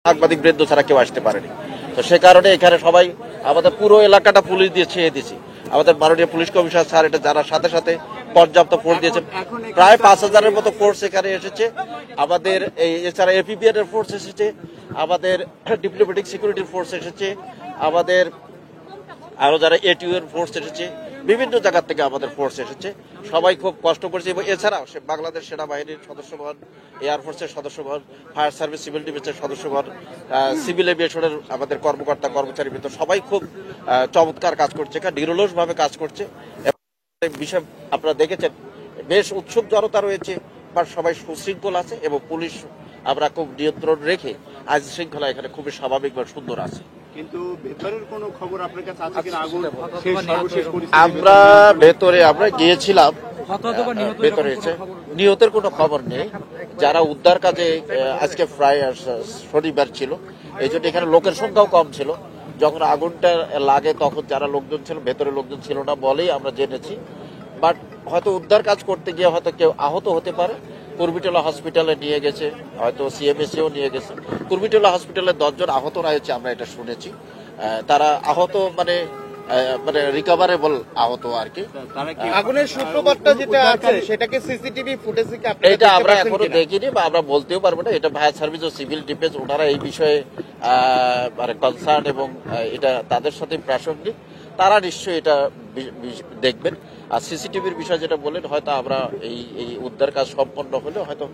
সাংবাদিক বৃন্দ ছাড়া কেউ আসতে পারেনি। তো সে কারণে এখানে সবাই আমাদের পুরো এলাকাটা পুলিশ দিয়ে ছেয়ে দিয়েছি। আমাদের মাননীয় পুলিশ কমিশনার স্যার এটা জানার সাথে সাথে পর্যাপ্ত ফোর্স দিয়েছে। প্রায় 5,000-এর মতো ফোর্স এখানে এসেছে। আমাদের এছাড়া এপিবিএন এর ফোর্স এসেছে, আমাদের ডিপ্লোম্যাটিক সিকিউরিটির ফোর্স এসেছে, আমাদের আরো যারা এটিউ এর ফোর্স এসেছে, বিভিন্ন জায়গা থেকে আমাদের ফোর্স এসেছে। সবাই খুব কষ্ট করেছে এবং এছাড়াও বাংলাদেশ সেনাবাহিনীর সদস্যগণ, এয়ারফোর্সের সদস্যগণ, ফায়ার সার্ভিস, সিভিল ডিফেন্সের সদস্যগণ, সিভিল এভিয়েশনের আমাদের কর্মকর্তা কর্মচারী ভিতর সবাই খুব চমৎকার কাজ করছে, নিরলসভাবে কাজ করছে। বিষয় আপনারা দেখেছেন, বেশ উৎসুক জনতা রয়েছে, বা সবাই সুশৃঙ্খল আছে এবং পুলিশ আমরা খুব নিয়ন্ত্রণ রেখে আইন শৃঙ্খলা এখানে খুবই স্বাভাবিক বা সুন্দর আছে। কিন্তু ভেতরের কোনো খবর আপনার কাছে আছে কিনা? আগুন আমরা ভেতরে আমরা গিয়েছিলাম, ভেতরে নিহতের কোনো খবর নেই। যারা উদ্ধার কাজে আজকে প্রায় শনিবার ছিল, এই জন্য এখানে লোকের সংখ্যাও কম ছিল। যখন আগুনটা লাগে তখন যারা লোকজন ছিল, ভেতরে লোকজন ছিল না বলেই আমরা জেনেছি। বাট হয়তো উদ্ধার কাজ করতে গিয়ে হয়তো কেউ আহত হতে পারে। কুর্মিটোলা হসপিটালে নিয়ে গেছে, হয়তো সিএমএসিও নিয়ে গেছে। কুর্মিটোলা হসপিটালে 10 জন আহত রয়েছে, আমরা এটা শুনেছি। তারা আহত মানে রিকভারেবল আহত আর কি। আগুনের সূত্রপাতটা যেটা আছে সেটাকে সিসিটিভি ফুটেজে কি আপনি এটা আমরা এখনো দেখিনি বা আমরা বলতেও পারবো না। এটা ফায়ার সার্ভিস ও সিভিল ডিফেন্স ওনারা এই বিষয়ে মানে কনসার্ন এবং এটা তাদের সাথে প্রাসঙ্গিক, তারা নিশ্চয়ই এটা দেখবেন। আর সিসিটিভির বিষয় যেটা বললেন, হয়তো আমরা এই উদ্ধার কাজ সম্পন্ন হলে হয়তো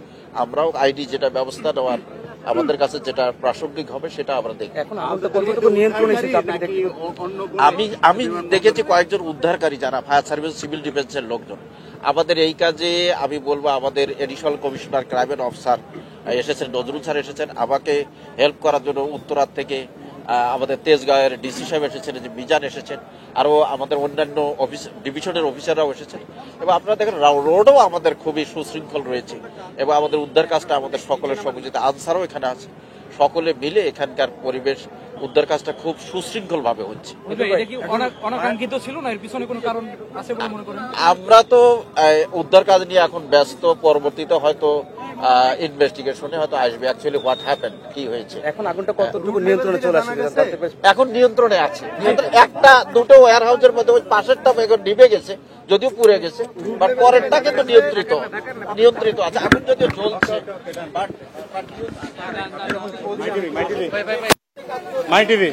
আমরাও আইডি যেটা ব্যবস্থা নেওয়ার আমাদের কাছে যেটা প্রাসঙ্গিক হবে সেটা আমরা দেখব। আমি দেখেছি কয়েকজন উদ্ধারকারী যারা ফায়ার সার্ভিস সিভিল ডিফেন্সের লোকজন। আমাদের এই কাজে আমি বলবো আমাদের additional commissioner crime and officer এসেছেন, নজরুল স্যার এসেছেন আমাকে হেল্প করার জন্য। উত্তরার থেকে আমাদের তেজগাঁয়ের ডিসি সাহেব এসেছেন, মিজান এসেছেন, আরো আমাদের অন্যান্য ডিভিশনের অফিসাররাও এসেছেন। এবং আপনারা দেখেন রোডও আমাদের খুবই সুশৃঙ্খল রয়েছে এবং আমাদের উদ্ধার কাজটা আমাদের সকলের সহযোগিতা, আনসারও এখানে আছে, সকলে মিলে এখানকার পরিবেশ উদ্ধার কাজটা খুব সুশৃঙ্খল ভাবে হচ্ছে। আমরা তো উদ্ধার কাজ নিয়ে এখন ব্যস্ত, পরবর্তীতে হয়তো ইনভেস্টিগেশনে হয়তো আসবে অ্যাকচুয়ালি হোয়াট হ্যাপেন, কি হয়েছে। এখন আগুনটা কতটুকু নিয়ন্ত্রণে চলে আসছে? এখন নিয়ন্ত্রণে আছে। একটা দুটো ওয়্যার হাউসের মধ্যে ওই পাশেরটা এখন নিভে গেছে, যদিও পুড়ে গেছে, বাট পরেরটা কিন্তু নিয়ন্ত্রিত আছে। আগুন যদিও জ্বলছে, মাই টিভি